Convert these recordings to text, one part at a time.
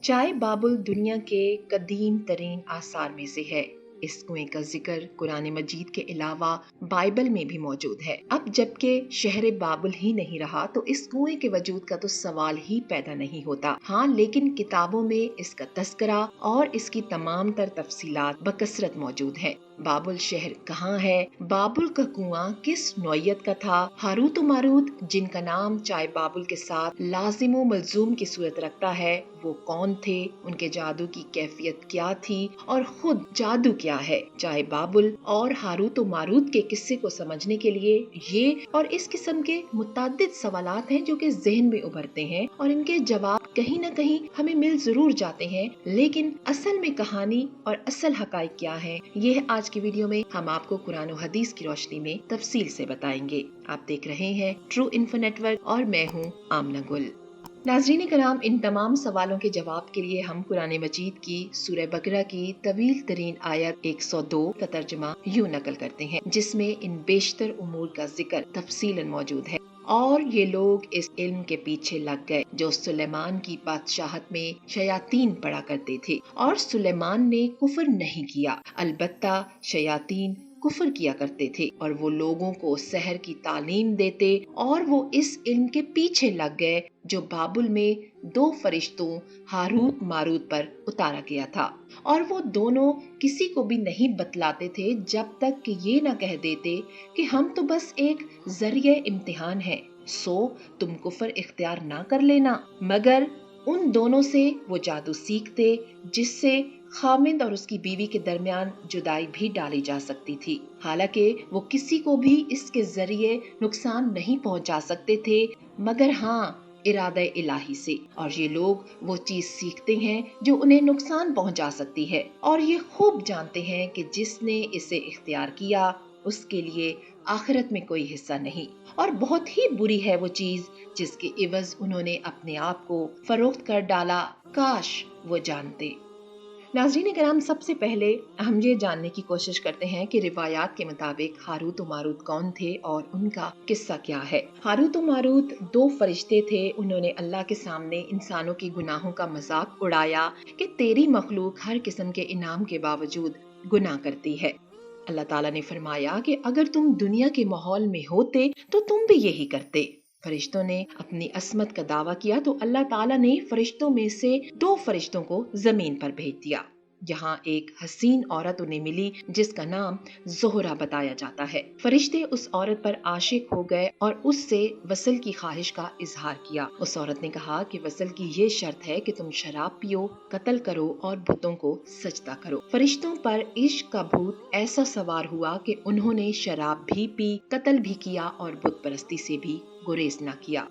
चाय बाबुल दुनिया के कदीम तरीन आसार में से है। इस कुएं का जिक्र कुरान मजीद के अलावा बाइबल में भी मौजूद है। अब जबकि शहर बाबुल ही नहीं रहा तो इस कुएं के वजूद का तो सवाल ही पैदा नहीं होता। हाँ, लेकिन किताबों में इसका तस्करा और इसकी तमाम तर तफसीलात बकसरत मौजूद है। बाबुल शहर कहाँ है, बाबुल का कुआं किस नौयत का था, हारूत मारूत जिनका नाम चाय बाबुल के साथ लाजिम मलजूम की सूरत रखता है, वो कौन थे, उनके जादू की कैफियत क्या थी और खुद जादू क्या है। चाय बाबुल और हारूत मारूत के किस्से को समझने के लिए ये और इस किस्म के मुतअद्दिद सवालात हैं जो कि ज़हन में उभरते हैं और इनके जवाब कहीं न कहीं हमें मिल जरूर जाते हैं, लेकिन असल में कहानी और असल हकाइक क्या है, ये आज की वीडियो में हम आपको कुरान और हदीस की रोशनी में तफसील से बताएंगे। आप देख रहे हैं ट्रू इन्फो नेटवर्क और मैं हूँ आमना गुल। नाज़रीन कराम, इन तमाम सवालों के जवाब के लिए हम कुरान मजीद की सूरह बकरा की तवील तरीन आयत 102 का तर्जुमा यूं नकल करते हैं, जिसमें इन बेशतर उमूर का जिक्र तफसीलन मौजूद है। और ये लोग इस इल्म के पीछे लग गए जो सुलेमान की बादशाहत में शयातीन पड़ा करते थे, और सुलेमान ने कुफर नहीं किया, अलबत्ता शयातीन कुफर किया करते थे और वो लोगों को सहर की तालीम देते, और वो इस इल्म के पीछे लग गए जो बाबुल में दो फरिश्तों हारूत मारूत पर उतारा गया था, और वो दोनों किसी को भी नहीं बतलाते थे जब तक कि ये न कह देते कि हम तो बस एक जरिए इम्तिहान है, सो तुम कुफर इख्तियार ना कर लेना। मगर उन दोनों से वो जादू सीखते जिससे खामिद और उसकी बीवी के दरमियान जुदाई भी डाली जा सकती थी। हालांकि वो किसी को भी इसके जरिए नुकसान नहीं पहुंचा सकते थे, मगर हाँ, इरादा इलाही से। और ये लोग वो चीज सीखते हैं जो उन्हें नुकसान पहुंचा सकती है, और ये खूब जानते हैं कि जिसने इसे इख्तियार किया उसके लिए आखिरत में कोई हिस्सा नहीं, और बहुत ही बुरी है वो चीज जिसके इवज उन्होंने अपने आप को फरोख्त कर डाला। काश वो जानते। नाज़रीन कराम, सबसे पहले हम ये जानने की कोशिश करते हैं कि रिवायात के मुताबिक हारूत और मारूत कौन थे और उनका किस्सा क्या है। हारूत और मारूत दो फरिश्ते थे। उन्होंने अल्लाह के सामने इंसानों के गुनाहों का मजाक उड़ाया कि तेरी मखलूक हर किस्म के इनाम के बावजूद गुनाह करती है। अल्लाह ताला ने फरमाया कि अगर तुम दुनिया के माहौल में होते तो तुम भी यही करते। फरिश्तों ने अपनी असमत का दावा किया तो अल्लाह ताला ने फरिश्तों में से दो फरिश्तों को जमीन पर भेज दिया। यहाँ एक हसीन औरत उन्हें मिली जिसका नाम ज़ोहरा बताया जाता है। फरिश्ते उस औरत पर आशिक हो गए और उससे वसल की ख्वाहिश का इजहार किया। उस औरत ने कहा कि वसल की ये शर्त है कि तुम शराब पियो, कत्ल करो और बुतों को सजदा करो। फरिश्तों पर इश्क का भूत ऐसा सवार हुआ कि उन्होंने शराब भी पी, कत्ल भी किया और बुत परस्ती से भी गुरेज न किया।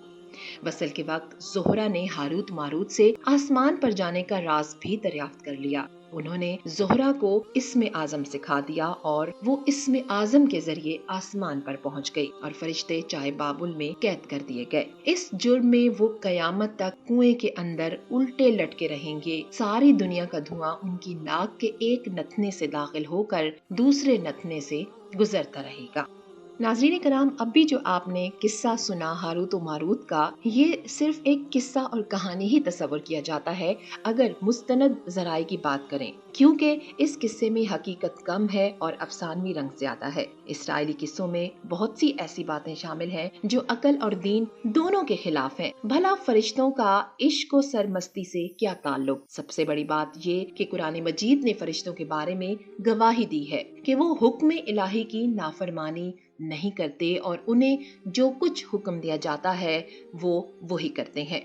वसल के वक्त ज़ोहरा ने हारूत मारूत से आसमान पर जाने का राज भी दरियाफ्त कर लिया। उन्होंने ज़ोहरा को इस्म आज़म सिखा दिया और वो इस्म आज़म के जरिए आसमान पर पहुंच गई और फरिश्ते चाय बाबुल में कैद कर दिए गए। इस जुर्म में वो कयामत तक कुएं के अंदर उल्टे लटके रहेंगे। सारी दुनिया का धुआं उनकी नाक के एक नथने से दाखिल होकर दूसरे नथने से गुजरता रहेगा। नाज़रीन कराम, अब भी जो आपने किस्सा सुना हारूत और मारूत का, ये सिर्फ एक किस्सा और कहानी ही तस्वर किया जाता है अगर मुस्तनद ज़राए की बात करें, क्योंकि इस किस्से में हकीकत कम है और अफसानवी रंग ज्यादा है। इसराइली किस्सों में बहुत सी ऐसी बातें शामिल हैं जो अकल और दीन दोनों के खिलाफ हैं। भला फरिश्तों का इश्क और सरमस्ती से क्या ताल्लुक? सबसे बड़ी बात ये कि कुरान मजीद ने फरिश्तों के बारे में गवाही दी है कि वो हुक्म इलाही की नाफरमानी नहीं करते और उन्हें जो कुछ हुक्म दिया जाता है वो वही करते हैं।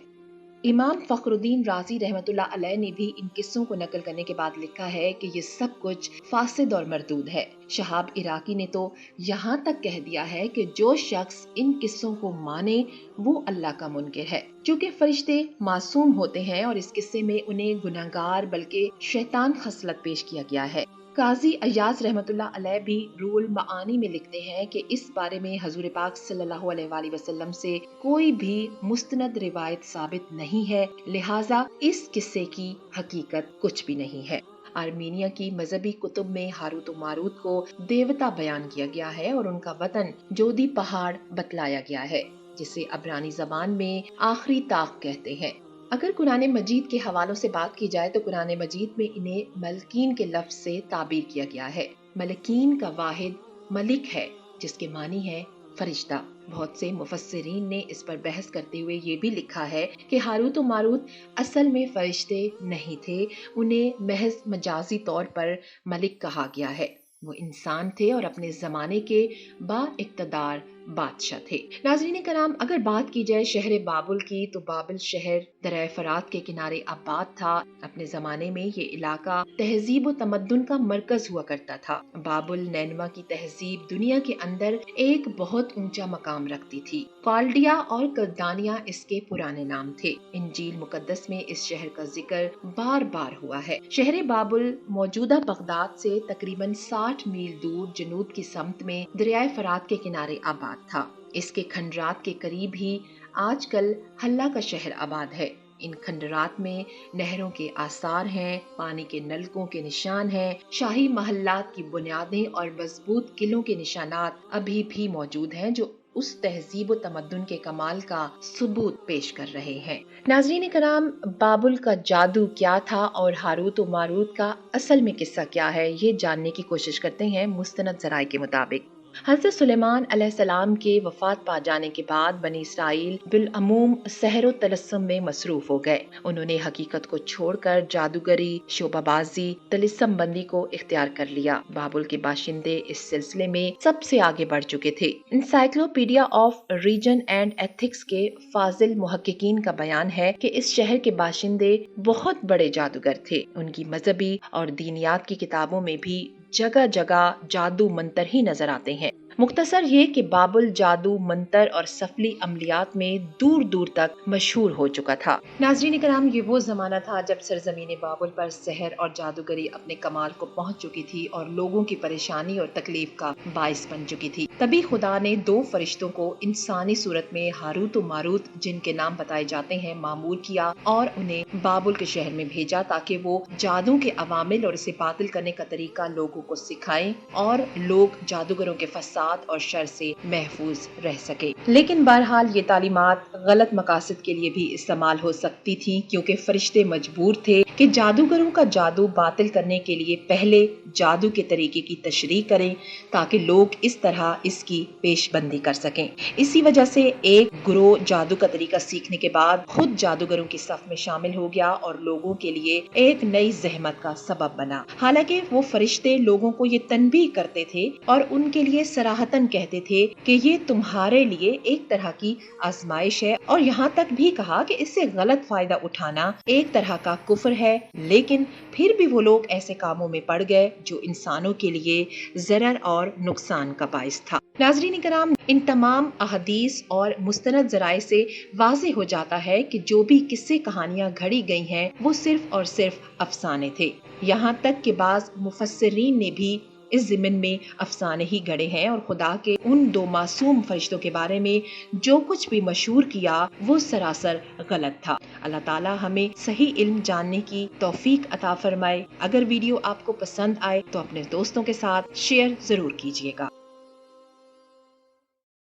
इमाम फखरुद्दीन राजी रहमतुल्लाह अलैह ने भी इन किस्सों को नकल करने के बाद लिखा है कि ये सब कुछ फासिद और मरदूद है। शहाब इराकी ने तो यहाँ तक कह दिया है कि जो शख्स इन किस्सों को माने वो अल्लाह का मुनकिर है। चूँकि फरिश्ते मासूम होते हैं और इस किस्से में उन्हें गुनहगार बल्कि शैतान खसलत पेश किया गया है। काजी अयाज रहमतुल्लाह अलैह भी रूहुल मआनी में लिखते हैं कि इस बारे में हजूर पाक सल्लल्लाहु अलैहि वसल्लम से कोई भी मुस्तनद रिवायत साबित नहीं है, लिहाजा इस किस्से की हकीकत कुछ भी नहीं है। आर्मीनिया की मजहबी कुतुब में हारूत और मारूत को देवता बयान किया गया है और उनका वतन जोदी पहाड़ बतलाया गया है, जिसे अब्रानी जबान में आखिरी ताक कहते हैं। اگر قرآن مجید کے حوالوں سے بات کی جائے تو قرآن مجید میں انہیں ملکین کے لفظ سے تعبیر کیا گیا ہے۔ ملکین کا واحد ملک ہے، جس کے معنی ہے فرشتہ۔ بہت سے مفسرین نے اس پر بحث کرتے ہوئے یہ بھی لکھا ہے کہ ہاروت و ماروت اصل میں فرشتے نہیں تھے، انہیں محض مجازی طور پر ملک کہا گیا ہے۔ وہ انسان تھے اور اپنے زمانے کے با اقتدار بادشاہ تھے۔ ناظرین کرام، اگر بات کی جائے شہر بابل کی تو بابل شہر دریائے فرات کے کنارے آباد تھا۔ اپنے زمانے میں یہ علاقہ تہذیب و تمدن کا مرکز ہوا کرتا تھا۔ بابل نینوا کی تہذیب دنیا کے اندر ایک بہت اونچا مقام رکھتی تھی۔ کالڈیا اور کلدانیہ اس کے پرانے نام تھے۔ انجیل مقدس میں اس شہر کا ذکر بار بار ہوا ہے۔ شہر بابل موجودہ بغداد سے تقریباً 60 میل دور جنوب کی سمت میں دریائے فرات کے کنارے آباد تھا۔ اس کے کھنڈرات کے قریب ہی آج کل حلہ کا شہر آباد ہے۔ ان کھنڈرات میں نہروں کے آثار ہیں، پانی کے نلکوں کے نشان ہیں، شاہی محلات کی بنیادیں اور مضبوط قلعوں کے نشانات ابھی بھی موجود ہیں جو اس تہذیب و تمدن کے کمال کا ثبوت پیش کر رہے ہیں۔ ناظرین کرام، بابل کا جادو کیا تھا اور ہاروت و ماروت کا اصل میں قصہ کیا ہے، یہ جاننے کی کوشش کرتے ہیں مستند ذرائع کے مطابق۔ حضرت سلیمان علیہ السلام کے وفات پا جانے کے بعد بنی اسرائیل بالعموم سحر و طلسم میں مصروف ہو گئے۔ انہوں نے حقیقت کو چھوڑ کر جادوگری، شعبہ بازی، طلسم بندی کو اختیار کر لیا۔ بابل کے باشندے اس سلسلے میں سب سے آگے بڑھ چکے تھے۔ Encyclopaedia of religion and ethics کے فاضل محققین کا بیان ہے کہ اس شہر کے باشندے بہت بڑے جادوگر تھے۔ ان کی مذہبی اور دینیات کی کتابوں میں بھی جگہ جگہ جادو منتر ہی نظر آتے ہیں۔ مختصر یہ کہ بابل جادو، منتر اور سفلی عملیات میں دور دور تک مشہور ہو چکا تھا۔ ناظرین کرام، یہ وہ زمانہ تھا جب سرزمین بابل پر سحر اور جادوگری اپنے کمال کو پہنچ چکی تھی اور لوگوں کی پریشانی اور تکلیف کا باعث بن چکی تھی۔ تبھی خدا نے 2 فرشتوں کو انسانی صورت میں ہاروت و ماروت، جن کے نام بتائے جاتے ہیں، معمور کیا اور انہیں بابل کے شہر میں بھیجا تاکہ وہ جادو کے عوامل اور اسے باطل کرنے کا طریقہ لوگوں کو سکھائیں اور لوگ جادوگروں کے فساد اور شر سے محفوظ رہ سکے۔ لیکن بہرحال یہ تعلیمات غلط مقاصد کے لیے بھی استعمال ہو سکتی تھی، کیونکہ فرشتے مجبور تھے کہ جادوگروں کا جادو باطل کرنے کے لیے پہلے جادو کے طریقے کی تشریح کریں تاکہ لوگ اس طرح اس کی پیش بندی کر سکیں۔ اسی وجہ سے ایک گروہ جادو کا طریقہ سیکھنے کے بعد خود جادوگروں کی صف میں شامل ہو گیا اور لوگوں کے لیے ایک نئی زحمت کا سبب بنا۔ حالانکہ وہ فرشتے لوگوں کو یہ تنبیہ کرتے تھے اور ان کے لیے صراحتاً کہتے تھے کہ یہ تمہارے لیے ایک طرح کی آزمائش ہے، اور یہاں تک بھی کہا کہ اس سے غلط فائدہ اٹھانا ایک طرح کا کفر ہے، لیکن پھر بھی وہ لوگ ایسے کاموں میں پڑ گئے جو انسانوں کے لیے ضرر اور نقصان کا باعث تھا۔ ناظرین کرام، ان تمام احادیث اور مستند ذرائع سے واضح ہو جاتا ہے کہ جو بھی قصے کہانیاں گھڑی گئی ہیں وہ صرف اور صرف افسانے تھے۔ یہاں تک کہ بعض مفسرین نے بھی اس ضمن میں افسانے ہی گڑے ہیں اور خدا کے ان 2 معصوم فرشتوں کے بارے میں جو کچھ بھی مشہور کیا وہ سراسر غلط تھا۔ اللہ تعالی ہمیں صحیح علم جاننے کی توفیق عطا فرمائے۔ اگر ویڈیو آپ کو پسند آئے تو اپنے دوستوں کے ساتھ شیئر ضرور کیجیے گا۔